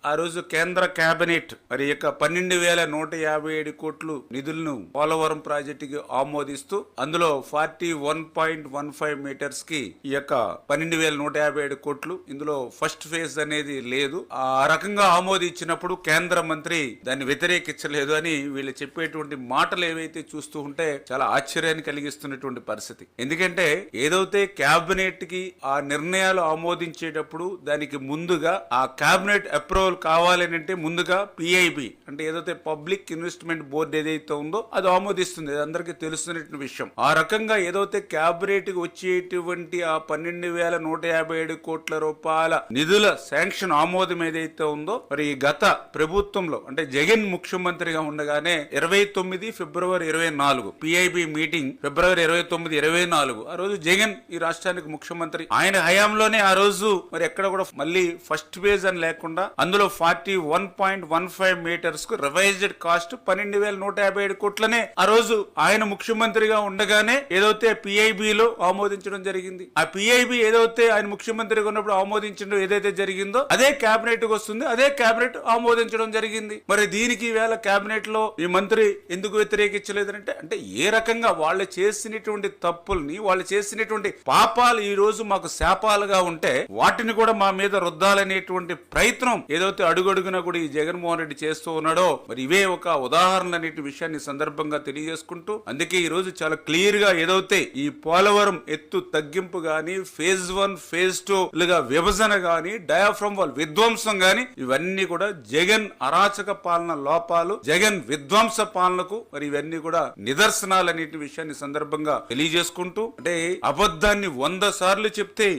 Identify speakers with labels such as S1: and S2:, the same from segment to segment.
S1: ఆ రోజు కేంద్ర కేబినెట్ మరి యొక్క 12,157 కోట్లు నిధులను పోలవరం ప్రాజెక్టుకి ఆమోదిస్తూ అందులో 41.15 మీటర్స్ కి ఈ యొక్క 12,157 కోట్లు ఇందులో ఫస్ట్ ఫేజ్ అనేది లేదు. ఆ రకంగా ఆమోదించినప్పుడు కేంద్ర మంత్రి దాన్ని వ్యతిరేకించలేదు అని వీళ్ళు చెప్పేటువంటి మాటలు ఏవైతే చూస్తూ ఉంటే చాలా ఆశ్చర్యాన్ని కలిగిస్తున్నటువంటి పరిస్థితి. ఎందుకంటే ఏదైతే కేబినెట్ కి ఆ నిర్ణయాలు ఆమోదించేటప్పుడు దానికి ముందుగా ఆ కేబినెట్ అప్రూవల్ కావాలని అంటే ముందుగా పిఐబి అంటే ఏదైతే పబ్లిక్ ఇన్వెస్ట్మెంట్ బోర్డు ఏదైతే ఉందో అది ఆమోదిస్తుంది. అందరికీ తెలుస్తున్న విషయం. ఆ రకంగా ఏదైతే క్యాబినెట్ కి వచ్చేటువంటి ఆ 12,157 కోట్ల రూపాయల నిధుల శాంక్షన్ ఆమోదం ఏదైతే ఉందో మరి గత ప్రభుత్వంలో అంటే జగన్ ముఖ్యమంత్రిగా ఉండగానే 29 ఫిబ్రవరి 24 పిఐబి మీటింగ్ ఫిబ్రవరి 29, 24 ఆ రోజు జగన్ ఈ రాష్ట్రానికి ముఖ్యమంత్రి. ఆయన హయాంలోనే ఆ రోజు మరి ఎక్కడ కూడా మళ్ళీ ఫస్ట్ ఫేజ్ అని లేకుండా అందులో 41.15 మీటర్స్ కు రివైజ్డ్ కాస్ట్ 12,157 కోట్లనే ఆ రోజు ఆయన ముఖ్యమంత్రిగా ఉండగానే ఏదైతే పిఐబిలో ఆమోదించడం జరిగింది. ఆ పిఐబి ఏదైతే ఆయన ముఖ్యమంత్రిగా ఉన్నప్పుడు ఆమోదించడం ఏదైతే జరిగిందో అదే కేబినెట్ కు వస్తుంది. అదే కేబినెట్ ఆమోదించడం జరిగింది. మరి దీనికి ఈవేళ కేబినెట్ లో ఈ మంత్రి ఎందుకు వ్యతిరేకించలేదంటే అంటే ఏ రకంగా వాళ్ళు చేసినటువంటి తప్పుల్ని వాళ్ళు చేసినటువంటి పాపాలు ఈ రోజు మాకు శాపాలుగా ఉంటే వాటిని కూడా మా మీద రుద్దాలనేటువంటి ప్రయత్నం ఏదైతే అడుగడుగునా కూడా ఈ జగన్మోహన్ రెడ్డి చేస్తూ ఉన్నాడో మరి ఇవే ఒక ఉదాహరణ అనే విషయాన్ని సందర్భంగా తెలియజేసుకుంటూ అందుకే ఈ రోజు చాలా క్లియర్ గా ఏదైతే ఈ పోలవరం ఎత్తు తగ్గింపు గాని ఫేజ్ 1 ఫేజ్ 2 లుగా విభజన గాని డయాఫ్రమ్ వాల్ విధ్వంసం గాని ఇవన్నీ కూడా జగన్ అరాచక పాలన లోపాలు జగన్ విధ్వంస పాలనకు మరి ఇవన్నీ కూడా నిదర్శనాలు అనే విషయాన్ని సందర్భంగా తెలియజేసుకుంటూ అంటే అబద్ధాన్ని 100 సార్లు చెప్తే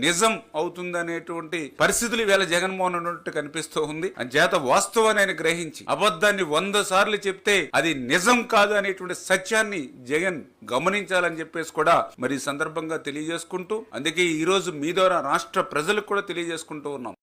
S1: నిజం అవుతుందనేటువంటి పరిస్థితులు ఇవాళ జగన్మోహన్ రెడ్డి కనిపిస్తూ ఉంది. అంచేత వాస్తవాన్ని ఆయన గ్రహించి అబద్ధాన్ని 100 సార్లు చెప్తే అది నిజం కాదు అనేటువంటి సత్యాన్ని జగన్ గమనించాలని చెప్పేసి కూడా మరి ఈ సందర్భంగా తెలియజేసుకుంటూ అందుకే ఈ రోజు మీ ద్వారా రాష్ట్ర ప్రజలకు కూడా తెలియజేసుకుంటూ ఉన్నాం.